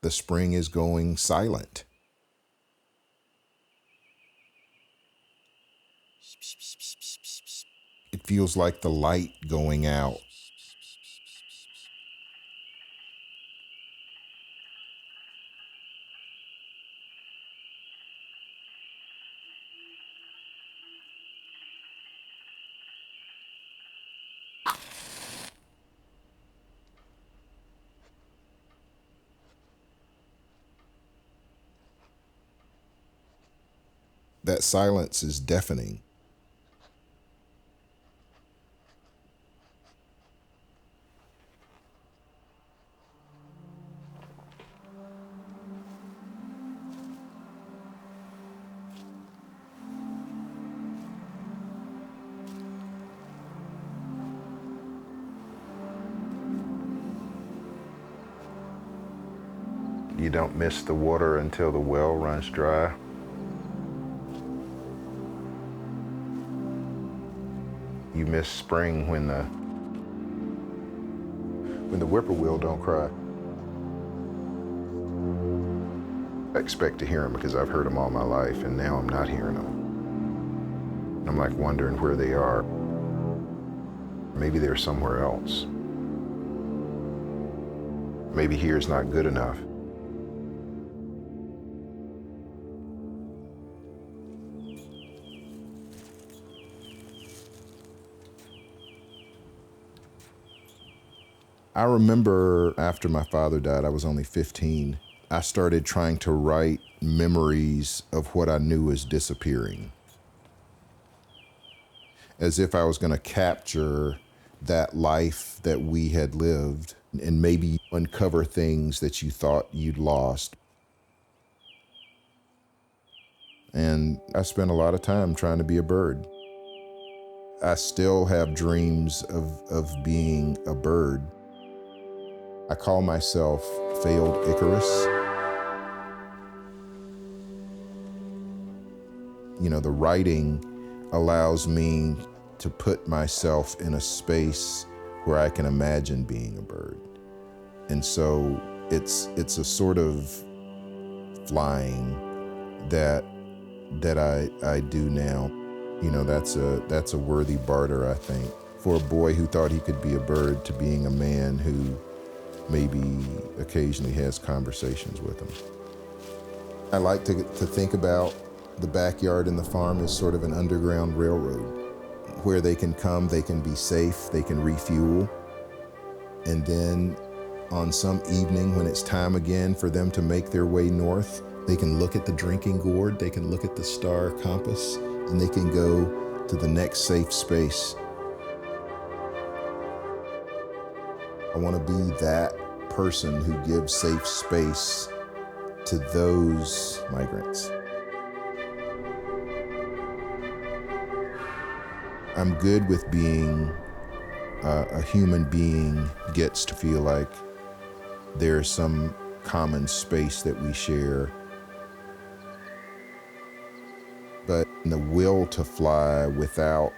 the spring is going silent. It feels like the light going out. That silence is deafening. You don't miss the water until the well runs dry. You miss spring when the whippoorwill don't cry. I expect to hear them because I've heard them all my life, and now I'm not hearing them. I'm like wondering where they are. Maybe they're somewhere else. Maybe here's not good enough. I remember after my father died, I was only 15. I started trying to write memories of what I knew was disappearing, as if I was going to capture that life that we had lived and maybe uncover things that you thought you'd lost. And I spent a lot of time trying to be a bird. I still have dreams of being a bird. I call myself failed Icarus. You know, the writing allows me to put myself in a space where I can imagine being a bird. And so it's a sort of flying that I do now. You know, that's a worthy barter, I think, for a boy who thought he could be a bird to being a man who maybe occasionally has conversations with them. I like to think about the backyard and the farm as sort of an underground railroad where they can come, they can be safe, they can refuel. And then on some evening when it's time again for them to make their way north, they can look at the drinking gourd, they can look at the star compass, and they can go to the next safe space. I want to be that person who gives safe space to those migrants. I'm good with being a human being gets to feel like there's some common space that we share. But the will to fly without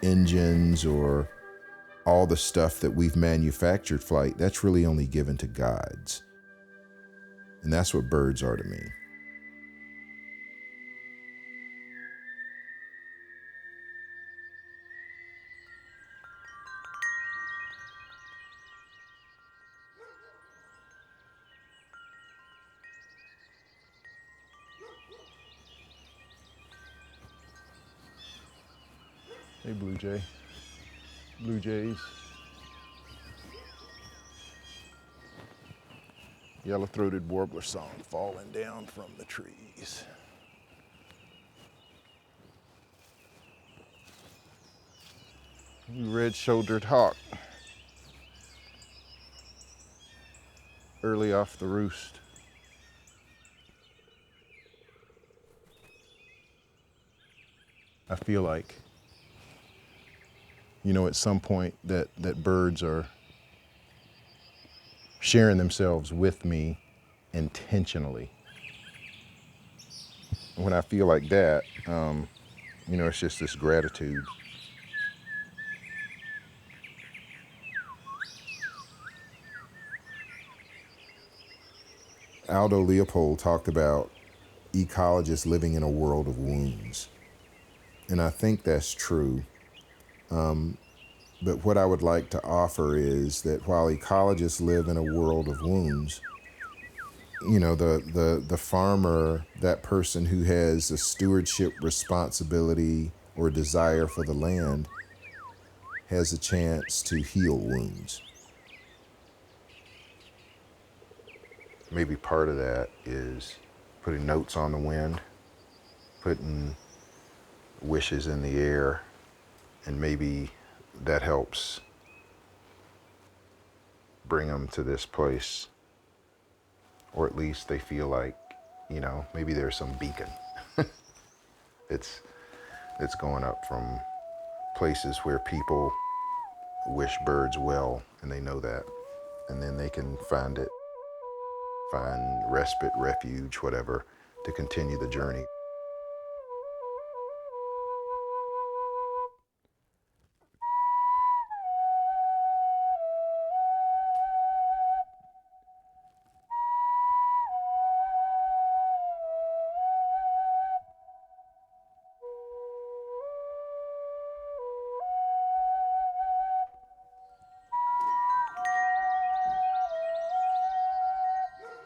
engines or all the stuff that we've manufactured flight, that's really only given to gods. And that's what birds are to me. Hey, Blue Jay. Blue Jays. Yellow-throated warbler song falling down from the trees. Red-shouldered hawk. Early off the roost. I feel like, you know, at some point that birds are sharing themselves with me intentionally. When I feel like that, you know, it's just this gratitude. Aldo Leopold talked about ecologists living in a world of wounds. And I think that's true. But what I would like to offer is that while ecologists live in a world of wounds, you know, the farmer, that person who has a stewardship responsibility or desire for the land, has a chance to heal wounds. Maybe part of that is putting notes on the wind, putting wishes in the air, and maybe that helps bring them to this place, or at least they feel like, you know, maybe there's some beacon. it's going up from places where people wish birds well, and they know that, and then they can find respite, refuge, whatever, to continue the journey.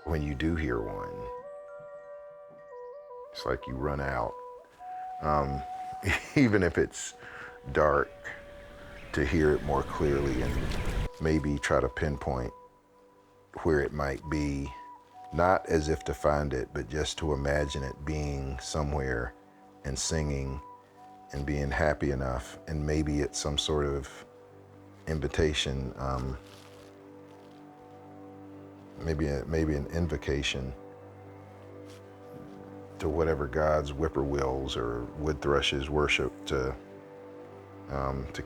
When you do hear one, it's like you run out, even if it's dark, to hear it more clearly and maybe try to pinpoint where it might be, not as if to find it, but just to imagine it being somewhere and singing and being happy enough. And maybe it's some sort of invitation, maybe an invocation to whatever gods whippoorwills or wood thrushes worship, to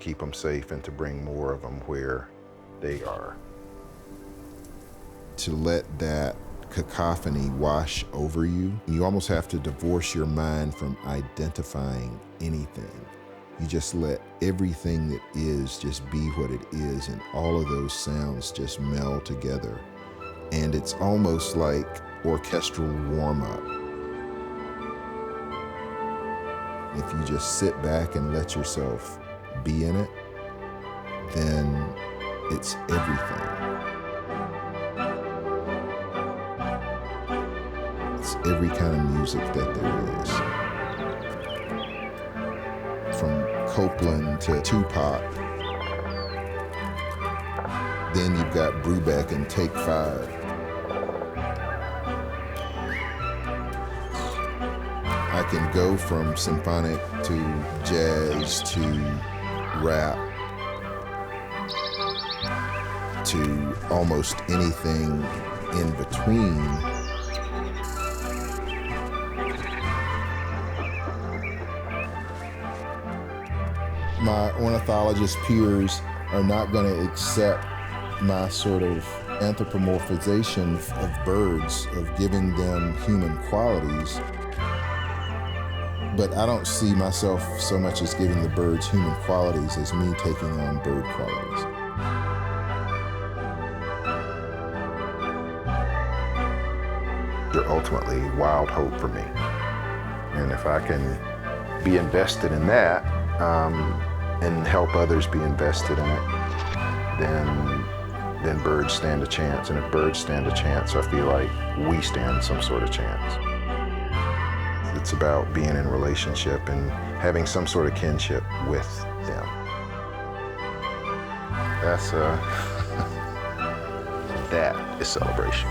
keep them safe and to bring more of them where they are. To let that cacophony wash over you, you almost have to divorce your mind from identifying anything. You just let everything that is just be what it is, and all of those sounds just meld together. And it's almost like orchestral warm-up. If you just sit back and let yourself be in it, then it's everything. It's every kind of music that there is. From Copeland to Tupac. Then you've got Brubeck and Take 5. I can go from symphonic to jazz to rap to almost anything in between. My ornithologist peers are not going to accept my sort of anthropomorphization of birds, of giving them human qualities. But I don't see myself so much as giving the birds human qualities as me taking on bird qualities. They're ultimately wild hope for me. And if I can be invested in that, and help others be invested in it, then birds stand a chance. And if birds stand a chance, I feel like we stand some sort of chance. It's about being in relationship and having some sort of kinship with them. That is celebration.